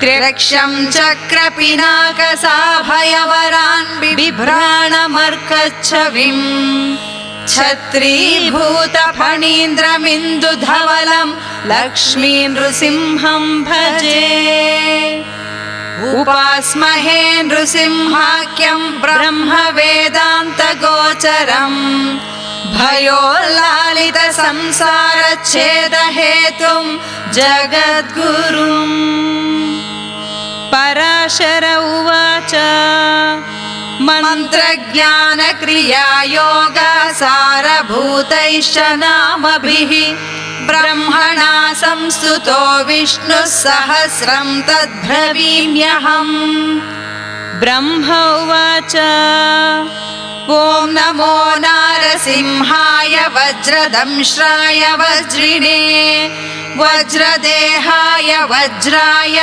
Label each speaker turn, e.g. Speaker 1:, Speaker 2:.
Speaker 1: त्र्यक्षं चक्रपिनाकसाभयवरान् बिभ्राणमर्कच्छविम् छत्रीभूतफणीन्द्रमिन्दुधवलं लक्ष्मी नृसिंहं भजे। उपास्महे नृसिंहाख्यं ब्रह्मवेदान्तगोचरम् भयोल्लालितसंसारच्छेदहेतुं जगद्गुरुम्। पराशर उवाच मन्त्रज्ञानक्रियायोगसारभूतैश्च नामभिः ब्रह्मणा संस्तुतो विष्णुः सहस्रं तद्ब्रवीम्यहम्। ब्रह्म उवाच ॐ नमो नारसिंहाय वज्रदंश्राय वज्रिणे वज्रदेहाय वज्राय